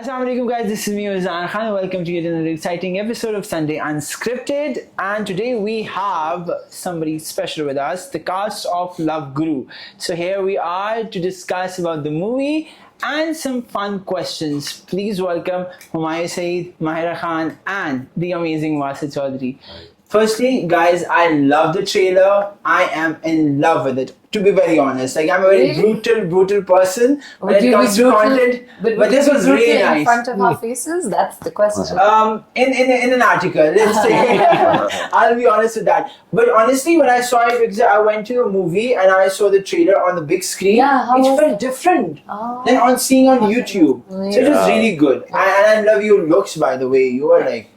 Assalamu alaikum guys, this is me Uzan Khan. Welcome to yet another exciting episode of Sunday Unscripted. And today we have somebody special with us, the cast of Love Guru. So here we are to discuss about the movie and some fun questions. Please welcome Humayun Saeed, Mahira Khan and the amazing Wasit Chaudhary. Firstly, guys, I love the trailer. I am in love with it. To be very honest, like I'm a very brutal person when it comes to content. But this was really nice. In front of our faces, that's the question. In an article, let's say. I'll be honest with that. But honestly, when I saw it, because I went to a movie and I saw the trailer on the big screen, it felt different than on seeing on YouTube. So it was really good. And I love your looks, by the way. You are like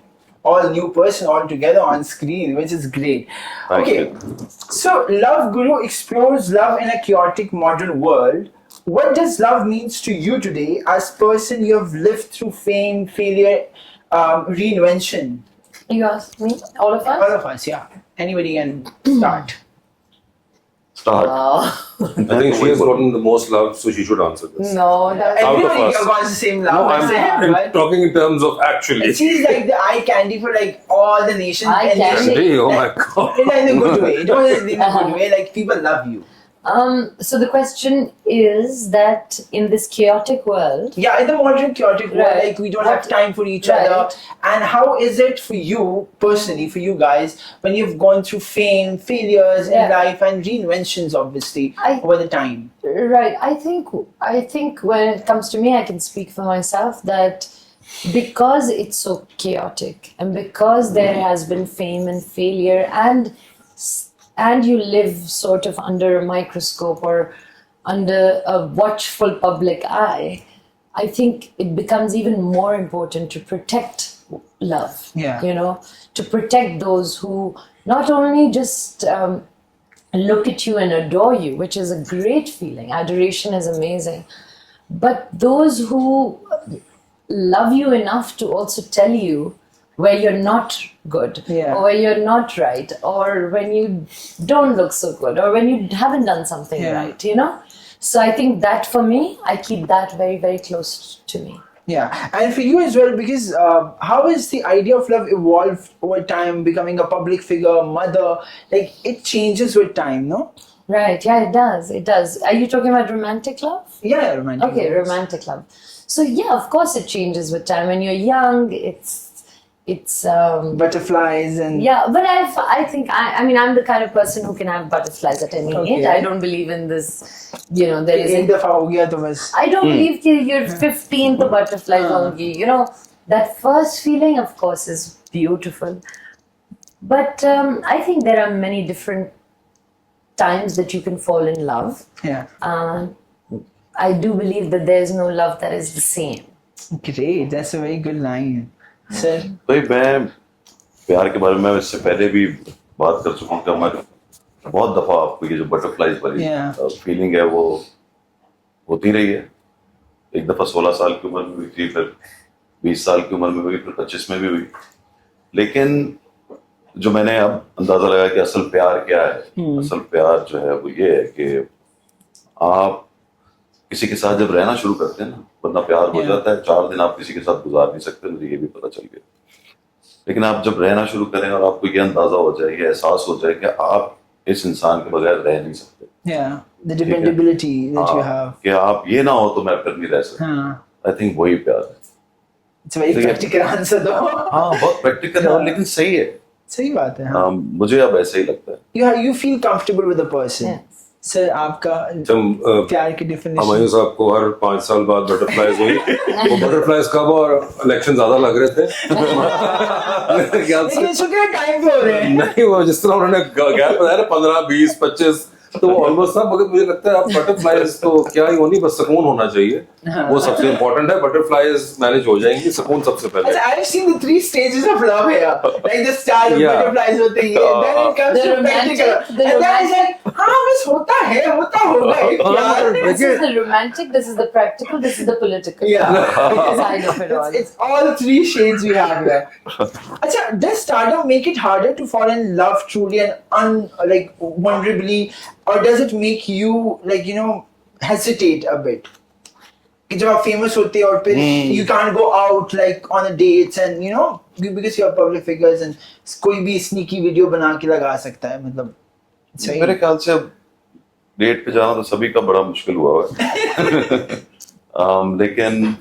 all new person all together on screen, which is great. Okay, so Love Guru explores love in a chaotic modern world. What does love means to you today as person you have lived through fame, failure, reinvention? You asked me? All of us? All of us, yeah. Anybody can start. I think she has gotten the most love, so she should answer this. No, that's Everybody us. got the same love. No, I'm right? talking in terms of actually. She's like the eye candy for like all the nations. Eye and candy? Hey, oh my god. In a good way. Don't in a good way. Like people love you. So the question is that in this chaotic world, Yeah, in the modern chaotic world, Right. like we don't have time for each Right. other. And how is it for you personally, for you guys, when you've gone through fame, failures in Yeah. life, and reinventions, obviously, over the time? right? I think when it comes to me, I can speak for myself that because it's so chaotic and because there has been fame and failure and you live sort of under a microscope or under a watchful public eye, I think it becomes even more important to protect love. Yeah. You know, to protect those who not only just look at you and adore you, which is a great feeling. Adoration is amazing. But those who love you enough to also tell you where you're not good, Yeah. or where you're not right, or when you don't look so good, or when you haven't done something Yeah. right, you know? So I think that for me, I keep that very, very close to me. Yeah, and for you as well, because how has the idea of love evolved over time, becoming a public figure, mother? Like, it changes with time, no? Right, yeah, it does, it does. Are you talking about romantic love? Yeah, romantic. Okay, love. romantic love. So yeah, of course it changes with time. When you're young, it's Butterflies and... yeah, but I think I mean I'm the kind of person who can have butterflies at any age. I don't believe in this, you know, there is एक दफा हो गया तो बस. I don't believe that you're 15 to butterflies hongi. You know, that first feeling of course is beautiful. But I think there are many different times that you can fall in love. Yeah. I do believe that there's no love that is the same. Great, that's a very good line. Sir? भाई मैं प्यार के बारे में इससे पहले भी बात कर चुका हूँ कि हमारे बहुत दफा आपको ये जो बटरफ्लाइज वाली फीलिंग है वो होती रही है. एक दफा 16 साल की उम्र में हुई थी, फिर 20 साल की उम्र में हुई, फिर 25 में भी हुई. लेकिन जो मैंने अब अंदाजा लगाया कि असल प्यार क्या है, असल प्यार जो है वो ये है कि आप किसी के साथ जब रहना शुरू करते हैं ना, वरना प्यार हो जाता है, 4 दिन आप किसी के साथ गुजार नहीं सकते, मुझे ये भी पता चल गया. लेकिन आप जब रहना शुरू करें और आपको ये अंदाजा हो जाए, ये एहसास हो जाए कि आप इस इंसान के बगैर रह नहीं सकते. Yeah, the dependability that you have. कि आप ये ना हो तो मैं फिर नहीं रह सकता. आई थिंक वही प्यार है. It's a very practical answer though. हाँ, बहुत प्रैक्टिकल है लेकिन सही है. सही बात है. हाँ. मुझे अब ऐसा ही लगता है. You feel comfortable with the person. Yes. Sir आपका प्यार की डेफिनेशन. हमारे साहब को हर 5 साल बाद बटरफ्लाइज हुई. वो बटरफ्लाइज कब और इलेक्शन ज्यादा लग रहे थे. लेकिन शुक्र टाइम पे हो रहे हैं. नहीं, वो जिस तरह उन्होंने गैप बताया ना 15, 20, 25 तो वो ऑलमोस्ट था. मगर मुझे लगता है आप बटरफ्लाइज तो क्या ही होनी, बस सुकून होना चाहिए. वो सबसे इम्पोर्टेंट है. बटरफ्लाइज मैनेज हो जाएंगी, सुकून सबसे पहले. I've seen the 3 stages of love here. Like the start, butterflies होते हैं, then it comes The to romantic, practical. the And then I said, हाँ बस होता होगा एक प्यार. This is the romantic, this is the practical, this is the political. Yeah. Side of it all. It's all 3 shades we have here. Acha, does stardom make it harder to fall in love truly and vulnerably, or does it make you hesitate a bit? कि जब आप famous होते हो और फिर you can't go out like on a dates and you know because you are public figures and कोई भी sneaky video बना के लगा सकता है मतलब सही मेरे ख्याल से अब डेट पे जाना तो सभी का बड़ा मुश्किल हुआ है लेकिन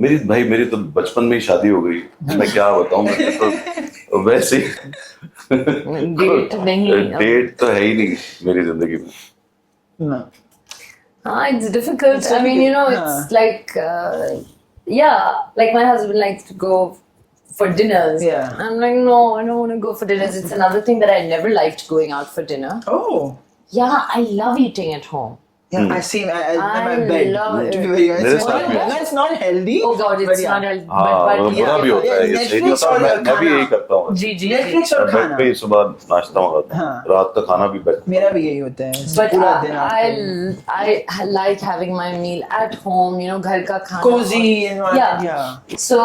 मेरी तो बचपन में ही शादी हो गई मैं क्या बताऊं मैं तो वैसे डेट नहीं डेट तो है ही नहीं मेरी जिंदगी में ना it's difficult. I mean, you know, it's like, like my husband likes to go for dinners. Yeah. I'm like, no, I don't want to go for dinners. It's another thing that I never liked going out for dinner. oh Yeah, I love eating at home. yeah I see I I bed love to be it. very honest मेरे it's साथ not, भी है। no, it's not healthy Oh God, but it's yeah. not healthy. हाँ But बुरा भी होता है ये सही नहीं Netflix होता और मैं भी खाना। यही करता हूँ जी Netflix और बेड खाना पे ही सुबह नाश्ता मंगाता हूँ हाँ। रात का खाना भी बेड मेरा भी यही होता है But पूरा दिन आपको I like having my meal at home, you know, घर का खाना. cozy environment Yeah. So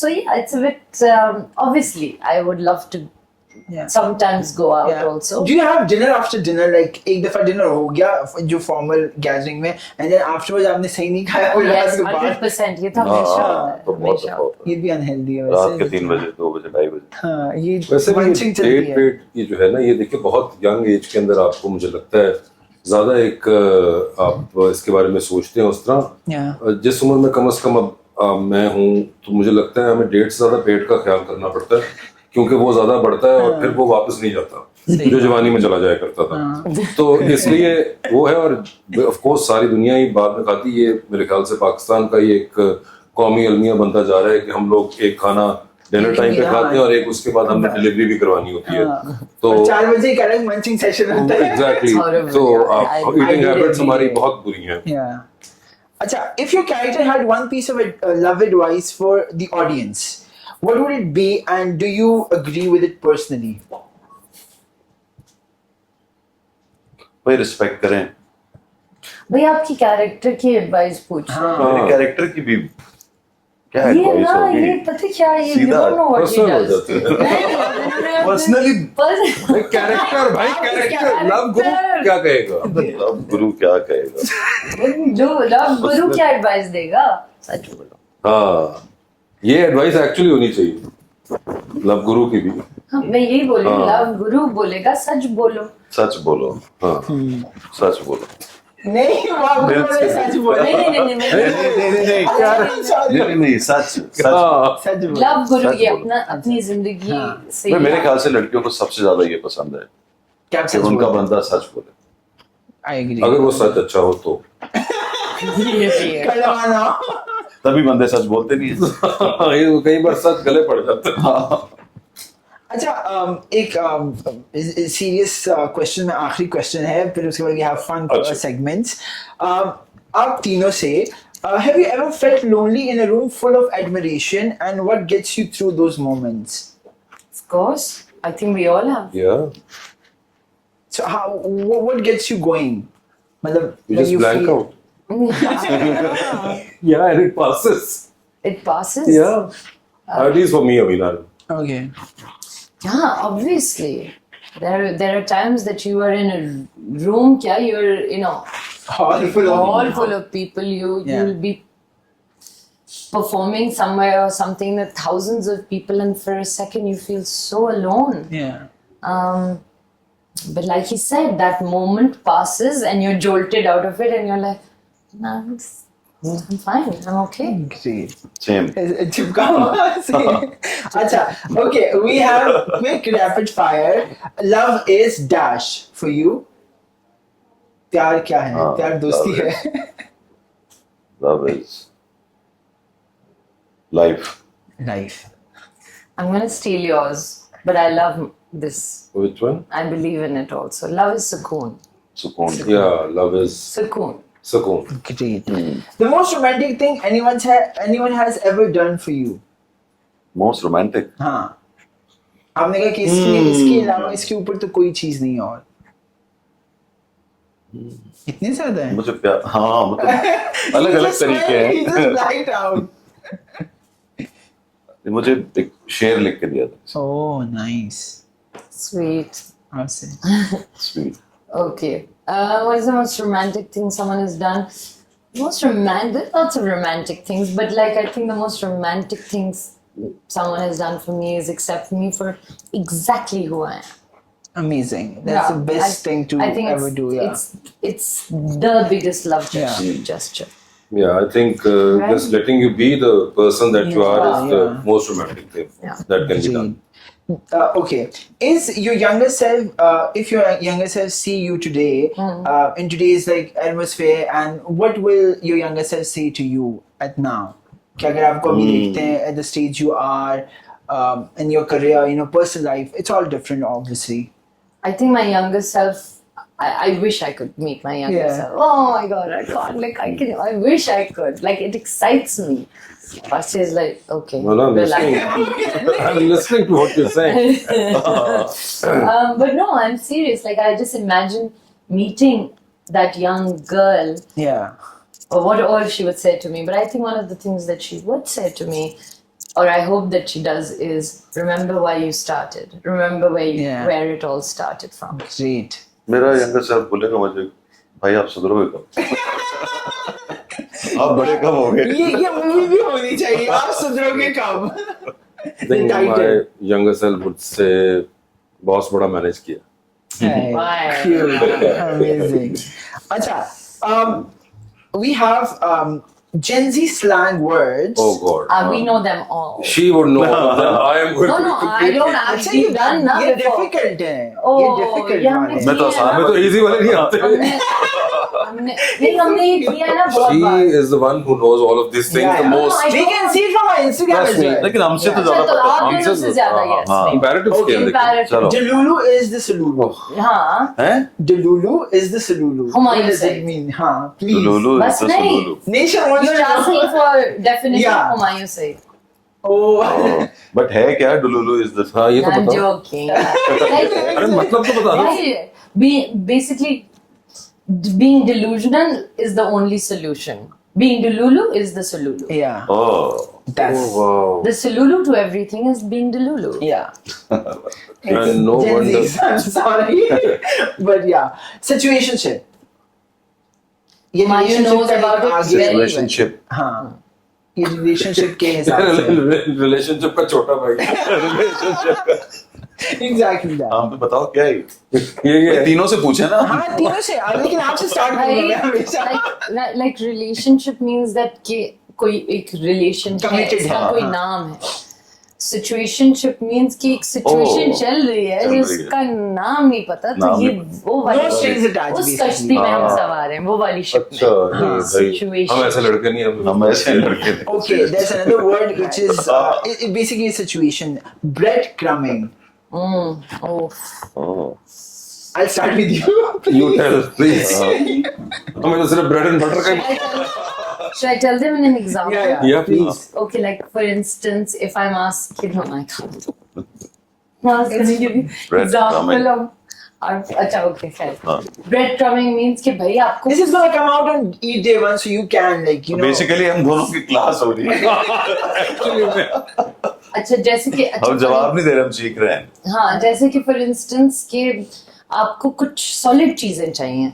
yeah, it's a bit, obviously, I would love to yeah sometimes go out Yeah. also. Do you have dinner after dinner like एक दफा dinner हो गया जो formal gathering में and then afterwards आपने सही नहीं खाया Oh और रात yes, के बाद 100%. ये तो हाँ हमेशा होता है, तो बहुत हमेशा दफा होता है ये भी unhealthy है रात के वैसे 3 बजे 2 बजे 2:30 बजे हाँ ये वैसे भी munching चलती डेट है वेट ये जो है ना ये देखिए बहुत यंग एज के अंदर आपको मुझे लगता है ज्यादा एक आप इसके बारे में सोचते हैं उस तरह Yeah. जिस उम्र में कम से कम अब मैं हूँ तो मुझे लगता है हमें डेट से ज्यादा पेट का ख्याल करना पड़ता है क्योंकि वो ज्यादा बढ़ता है और फिर वो वापस नहीं जाता जो जवानी में चला जाया करता था तो इसलिए वो है और ऑफ कोर्स सारी दुनिया ही बाद में खाती है मेरे ख्याल से पाकिस्तान का ये एक कौमी अलमिया बनता जा रहा है कि हम लोग एक खाना डिनर टाइम पे खाते हैं और एक उसके बाद हमने डिलीवरी भी करवानी होती है तो 4 बजे का अलग munching session होता है एग्जैक्टली Horrible, तो yeah. Eating I habits did हमारी it. बहुत बुरी हैं Yeah. Acha, if your character had one piece of love advice for the audience, what would it be and do you agree with it personally? भाई respect करें भैया आपकी character की advice पूछ रहे हैं। मेरे कैरेक्टर की भी क्या ये एडवाइस ना होगी ये पता क्या है, you सीधा don't know what he personal हो does. जाते हैं। नहीं, Personally- Pers- कैरेक्टर भाई कैरेक्टर लव गुरु क्या कहेगा अब गुरु क्या कहेगा जो लव गुरु क्या एडवाइस देगा, सच बोलो। हाँ ये एडवाइस एक्चुअली होनी चाहिए लव गुरु की भी हाँ, मैं यही बोल रही हूँ, हाँ। लव गुरु बोलेगा सच बोलो। सच बोलो हाँ सच बोलो नहीं वाह बोले सच बोले नहीं नहीं नहीं नहीं नहीं सच सच हाँ सच बोले लव गुरु सच ये बोलो। अपनी जिंदगी से मैं मेरे ख्याल से लड़कियों को सबसे ज्यादा ये पसंद है क्या कि सच उनका बोले बंदा सच बोले आई एग्री अगर वो सच अच्छा हो तो कड़वाना तभी बंदे सच बोलते नहीं है ये कई बार सच गले पड़ जाते हैं अच्छा एक सीरियस क्वेश्चन में आखिरी क्वेश्चन है फिर उसके बाद वी हैव फन अच्छा। सेगमेंट्स आप तीनों से have you ever felt lonely in a room full of admiration and what gets you through those moments? Of course, I think we all have. Yeah, So how what gets you going? मतलब you just blank out. Yeah, and it passes. It passes. Yeah, at least for me, Abhinand. Okay. Yeah, obviously. There are times that you are in a room, you're Hall full of all full of people. You'll be performing somewhere or something with thousands of people, and for a second you feel so alone. Yeah. But like he said, that moment passes and you're jolted out of it, and you're like, "Nah, I'm fine. I'm okay." Great. Same चिपका अच्छा okay we have quick rapid fire love is dash for you प्यार क्या है हाँ, प्यार दोस्ती love है love is life life I'm gonna steal yours, but I love this. Which one? I believe in it also. Love is sukoon. सुकून Yeah, love is Sukoon. sukoon. great the most romantic thing anyone has ever done for you most romantic हाँ आपने कहा कि इसके अलावा इसके ऊपर तो कोई चीज नहीं है और इतने ज्यादा है मुझे प्यार हाँ मतलब अलग अलग तरीके He just हैं blanked out. मुझे एक शेर लिख के दिया था Oh, nice. Sweet. Awesome. Sweet Okay. What is the most romantic thing someone has done? Most romantic, lots of romantic things, but like I think the most romantic things someone has done for me is accept me for exactly who I am. Amazing. That's the best thing to I think ever do. Yeah. it's the biggest love gesture. Yeah, I think Right? just letting you be the person that you are is the Yeah. most romantic thing that can be done. Okay. Is your younger self, if your younger self see you today, in today's like atmosphere, and what will your younger self say to you at now? कि अगर आपको अभी देखते हैं at the stage you are, in your career, in your personal life, it's all different, obviously. I think my younger self. I wish I could meet my younger Yeah. self. Oh my god, I can't. Like I wish I could. Like it excites me. But she's like, okay, Well, I'm relax. listening. I'm listening to what you're saying. But no, I'm serious. Like I just imagine meeting that young girl, Yeah. or what all she would say to me. But I think one of the things that she would say to me, or I hope that she does, is remember why you started. Remember where it all started from. Great. मेरा younger self बोलेगा मुझे, भाई आप सुधरोगे कब? आप बड़े कब होगे? ये मूवी भी होनी चाहिए। आप सुधरोगे कब? I think my younger self would say, बहुत बड़ा मैनेज किया. Why? Cute. Amazing. अच्छा, we have Gen Z slang words. Oh God. We know them all. She would know. I am going No, to no, be I don't. अच्छा, We've done ना ये before. difficult है। Oh, ये difficult ये हमने वाले। मैं तो आसान हमें तो easy वाले नहीं आते. हमने ये किया ना बहुत She bar. is the one who knows all of these things Yeah, the yeah. most. I We can see it from our Instagram Trust as me. well. लेकिन हमसे तो अच्छा, ज्यादा तो पता आप है। दोनों से ज्यादा yes. हाँ। Comparative Okay, scale. Comparative. चलो। Delulu is the Salulu. हाँ. हैं? Delulu is the Salulu. Humayun What does said. it mean? हाँ, please. लुलु बस is the नहीं। लुलु. Nation wants You're to know. asking for definition. Yeah. Humayun say. Oh. But है क्या डुलुलु is the हाँ ये तो I'm बताओ. joking. Like, अरे मतलब तो बता दो. basically, being delusional is the only solution. Being delulu is the solulu. Yeah. Oh That's. Oh wow. The solulu to everything is being delulu. Yeah. And no Gen wonder. Zs, I'm sorry. But yeah. Situationship. ये Humayun relationship knows का about एक it आगे- very well. Relationship हाँ. ये relationship के हिसाब से. Relationship का छोटा भाई. Exactly that. आप बताओ क्या है ये भाई, तीनों से पूछे ना हाँ तीनों से लेकिन आपसे स्टार्ट करूंगा मैं हमेशा like relationship means that कि कोई एक relation है, Committed इसका है, कोई हाँ. नाम है. Situationship means कि एक situation Oh, चल रही है चल रही है. जिसका नाम नहीं पता, तो नाम ये नहीं वो वाली No strings attached, उस basically. कश्ती में हम हाँ. सवार हैं, वो वाली ship में. अच्छा नहीं भाई. Situation. हम ऐसे लड़के नहीं हैं. हम ऐसे लड़के थे Okay, there's another word which is it basically a situation. Breadcrumbing. Oh. Oh I'll start with you. You tell please. हमें तो सिर्फ bread and butter का ही. Should I tell them in an example? Yeah. Yeah, Please. Okay, like for instance, if I'm asking, oh my god, I was gonna give you Breadcrumbing. example of. अच्छा, okay, fair. हाँ. Breadcrumbing means कि भाई आपको This is gonna come out on each day one, so you can like you know. Basically हम दोनों की class हो रही है अच्छा जैसे कि अच्छा हम जवाब नहीं दे रहे हम सीख रहे हैं हाँ जैसे कि फॉर इंस्टेंस कि आपको कुछ सॉलिड चीजें चाहिए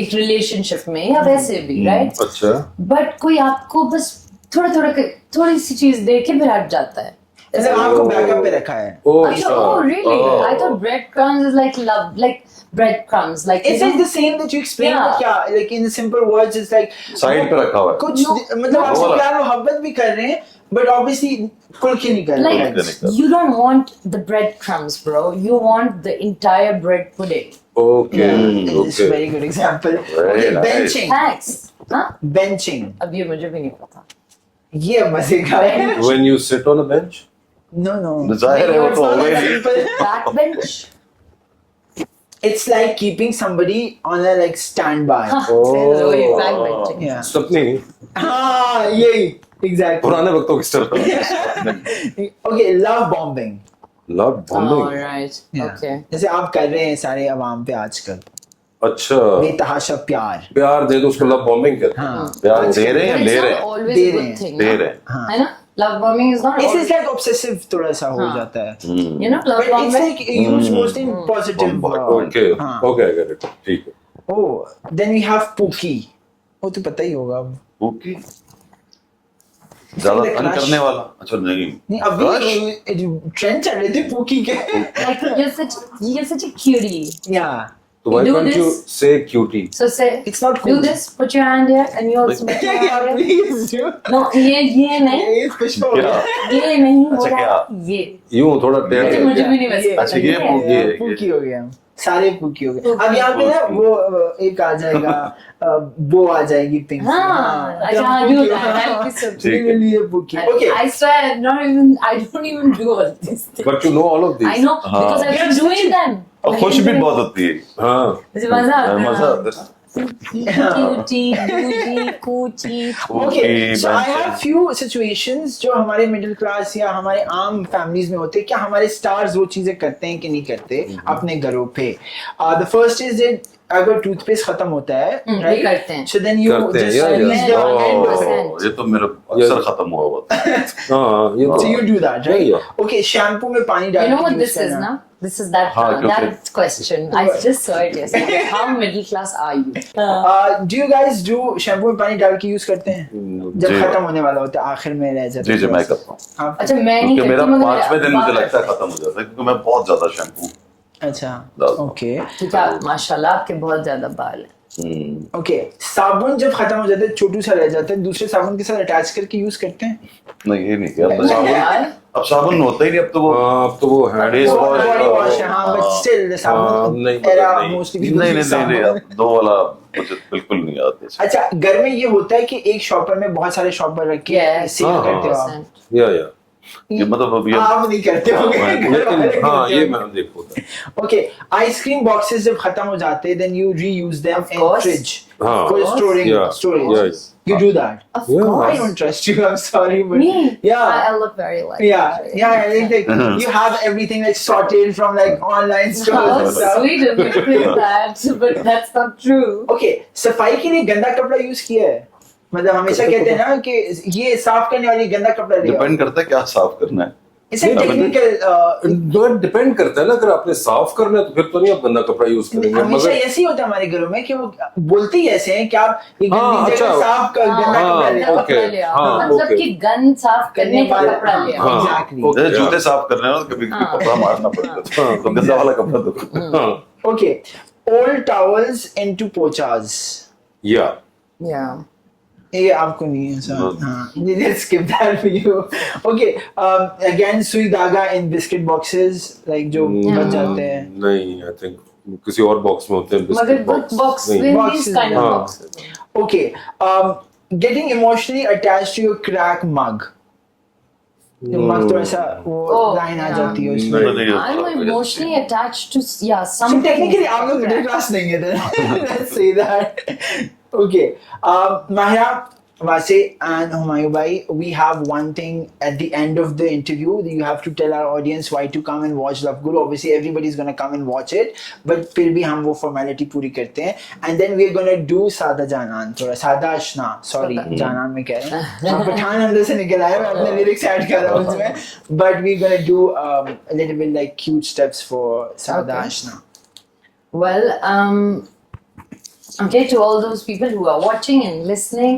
एक रिलेशनशिप में या वैसे भी राइट अच्छा. बट कोई आपको बस थोड़ी सी चीज दे के फिर हट जाता है. जैसे आपको बैकअप पे रखा है. Oh, अच्छा, oh really? I thought breadcrumbs is like love, like breadcrumbs, like It's like the same that you explained. Yeah. क्या like in simple words, it's like side पे रखा हुआ है कुछ मतलब आपसे बोला. प्यार मोहब्बत भी कर रहे हैं, but obviously खुल के नहीं कर रहे हैं. like you don't want the breadcrumbs, bro. You want the entire bread pudding. Okay. It's a Okay. very good example. Very Okay, nice. benching. Thanks. हाँ? Benching. अब ये मुझे भी नहीं पता. ये मजे का है. When you sit on a bench. No, no. जाहिर है वो तो होगा ही Simple. Backbench. It's like keeping somebody on a like standby. फिर वही backbenching. Yeah. Stepney. हाँ यही exactly. पुराने वक्तों की style. Okay, love bombing. Love Oh, bombing. right. Yeah. Okay. जैसे आप कर रहे हैं सारे अवाम पे आजकल अच्छा. बेतहाशा प्यार. प्यार दे दो उसको लव बॉम्बिंग कहते हैं. हाँ. प्यार दे रहे हैं But ले it's रहे not हैं always दे a रहे good हैं. thing. दे ना? रहे हैं है ना? Love bombing is not It's always. like obsessive थोड़ा सा हो हाँ. जाता है. You know, love But it's bombing. like used mostly in positive. Bombard. Okay. हाँ. Okay, I get it. ठीक है. Oh, then we have Pookie. वो तो पता ही होगा अब। ओके, ज्यादा तंग करने वाला? अच्छा नहीं, नहीं अभी ट्रेंड चल रहे थे पूकी के। Like you're such a cutie. Yeah, तो why Do can't you this. say cutie? So say, it's not do cool. this. Put your hand here, and you also put your hand Yeah, here. please do. No, ये नहीं, ये पुष्पा हो क्या? गया। ये नहीं हो अच्छा, रहा, क्या? ये। यूं थोड़ा टेढ़ अच्छा, करके। मुझे भी नहीं वैसे ये- पता अच्छा, ये नहीं है। पूकी है, पूकी हो गया, सारे पूकी हो गए। पूकी। अब यहाँ पे ना पूकी। वो एक आ जाएगा, वो आ जाएगी पिंक। हाँ, अच्छा, हाँ, do that. That'll be so ठीक है। लिए pookie. Okay. I swear, I don't even do all these things. But you know all of these. I know हाँ। because I've been doing them. और खुश भी बहुत होती है। हाँ। मुझे मजा आता है। मजा आता है। Cutie, bougie, coochie. Okay, so I benches. have few situations जो हमारे मिडिल क्लास या हमारे आम फैमिलीज में होते हैं। क्या हमारे स्टार्स वो चीजें करते हैं कि नहीं करते अपने घरों पे? The first is that अगर टूथपेस्ट खत्म होता है, ये करते हैं। so then you करते हैं, just yeah, yeah. use the end of it. Oh. ये तो मेरा अक्सर खत्म हुआ हुआ था। हाँ, ये So तो you do that, right? Yeah, yeah. Okay, shampoo में पानी डाल You know के what use this is, करना। na? This is that हाँ, क्योंकि- that question. I just saw it yesterday. How middle class are you? Do you guys do shampoo में पानी डाल के यूज करते हैं जब जी। खत्म होने वाला होता है, आखिर में रह जाता जी है? जी, मैं करता हूँ। आप- अच्छा, मैं नहीं क्योंकि करती मेरा मगर 5वें दिन मुझे बात- लगता है खत्म हो जाता है, क्योंकि मैं बहुत ज्यादा शैम्पू अच्छा, डालता हूँ। ओके क्या माशाल्लाह आपके बहुत ज्यादा बाल हैं। ओके। साबुन जब खत्म हो जाता है, छोटू सा रह जाता है, दूसरे साबुन के साथ अटैच करके यूज करते हैं? नहीं, ये नहीं किया। अब तो नहीं साबुन, यार। अब साबुन होता ही नहीं, अब तो वो हाँ, अब तो वो हैंड Face वो wash, बॉडी वॉश है, हाँ, बट हाँ। स्टिल साबुन नहीं, era नहीं। mostly नहीं, अब दो वाला मुझे बिल्कुल नहीं आते। अच्छा, घर में ये होता है कि एक शॉपर में बहुत सारे शॉपर रख के Yes, सेल हाँ, करते हो आप? 100%. या ये मतलब अब ये आप नहीं करते हो, घर वाले लेकिन हाँ, करते ये होंगे। मैं देखो था। ओके, आइसक्रीम बॉक्सेस जब खत्म हो जाते हैं, then you reuse them Of in course. fridge हाँ। for storing Yeah. storage. Yes. You do that? Of Yeah. course. I don't trust you. I'm sorry, but Me? yeah. I look very like. Yeah, yeah, I think like, you have everything like sorted from like online stores How and stuff. sweet of you to think that, but that's not true. Okay, सफाई के लिए गंदा कपड़ा use किया है? मतलब हमेशा कहते हैं ना कि ये साफ करने वाली गंदा कपड़ा ले आओ। डिपेंड करता है क्या साफ करना है। It's a technical डिपेंड करता है ना, अगर आपने साफ करना है तो फिर तो नहीं आप गंदा कपड़ा यूज करेंगे, हमेशा मगर ऐसे ही होता है हमारे घरों में कि वो बोलते ही ऐसे हैं कि आप ये हाँ, गंदी जगह अच्छा। साफ कर गंदा हाँ, कपड़ा ले आओ। okay, कपड़ा ले आओ। हाँ, मतलब okay. कि गन साफ करने का कपड़ा ले आओ। हाँ, Exactly. okay, जैसे जूते yeah. साफ करने हैं ना, कभी कभी हाँ। कपड़ा मारना पड़ता है, तो गंदा वाला कपड़ा दो। हाँ, Okay, old towels into pochas. या Yeah. ये आपको नहीं है सर। No. हाँ, let's skip that for you. Okay, again सुई धागा in biscuit boxes, like जो बच जाते हैं। नहीं, आई थिंक किसी और बॉक्स में होते हैं मगर biscuit book box नहीं। with Boxes, these kind of हाँ। boxes. Okay, getting emotionally attached to your crack mug. जो मग थोड़ा सा वो Oh, लाइन आ yeah. जाती है उसमें। नहीं। I'm emotionally attached to So something. technically आप लोग middle class नहीं है then. Let's say that. Okay, Mahira, Wase and Humayun Bhai, we have one thing at the end of the interview that you have to tell our audience why to come and watch Love Guru. Obviously everybody is going to come and watch it, but फिर भी हम वो formality पूरी करते हैं, and then we're going to do सादा जानान, थोड़ा सादा अशना, sorry जानान में कह रहा हूँ, मैं पठान अंदर से निकल आया, मैं अपने lyrics ऐड कर रहा हूँ उसमें, but we're going to do a little bit like cute steps for सादा Okay. Ashana. Well, okay, to all those people who are watching and listening,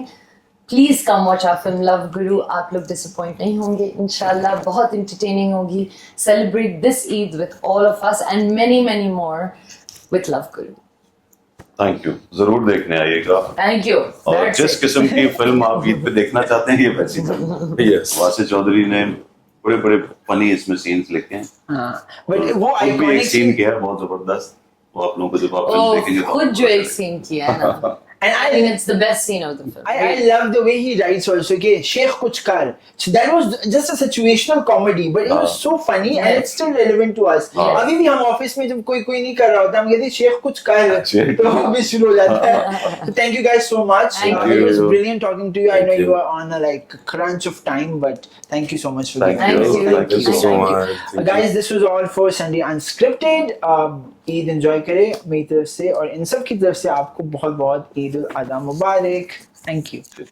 please come watch our film Love Guru. आप लोग disappoint नहीं होंगे, इंशाल्लाह बहुत entertaining होगी. Celebrate this Eid with all of us and many more with Love Guru. Thank you, जरूर देखने आइएगा। Thank you. और That's जिस it. किस्म की फिल्म आप ईद पे देखना चाहते हैं, ये वैसी फिल्म। Yes. वासे चौधरी ने बड़े फनी इसमें सीन्स लिखे हैं। हाँ, but वो खुद भी एक iconic सीन किया है बहुत जबरदस्त, वो आप लोगों को जब आप फिल्म Oh, देखेंगे तो खुद जो एक scene किया है ना. and I think it's the best scene of the film. I love the way he writes also कि शेख कुछ कर. So that was just a situational comedy, but it was so funny and it's still relevant to us. हाँ. अभी भी हम office में जब कोई नहीं कर रहा होता, हम कहते हैं शेख कुछ कर, शेख. तो अभी शुरू हो जाता है. So thank you guys so much. Thank It was you. brilliant talking to you. I Thank know you you. are on a like crunch of time, but thank you so much for Thank giving you. us. Thank you so much. Thank Guys, you. this was all for Sunday Unscripted. Eid enjoy करें मेरी तरफ से और इन सब की तरफ से आपको बहुत ईद उल अज़हा मुबारक. Thank you.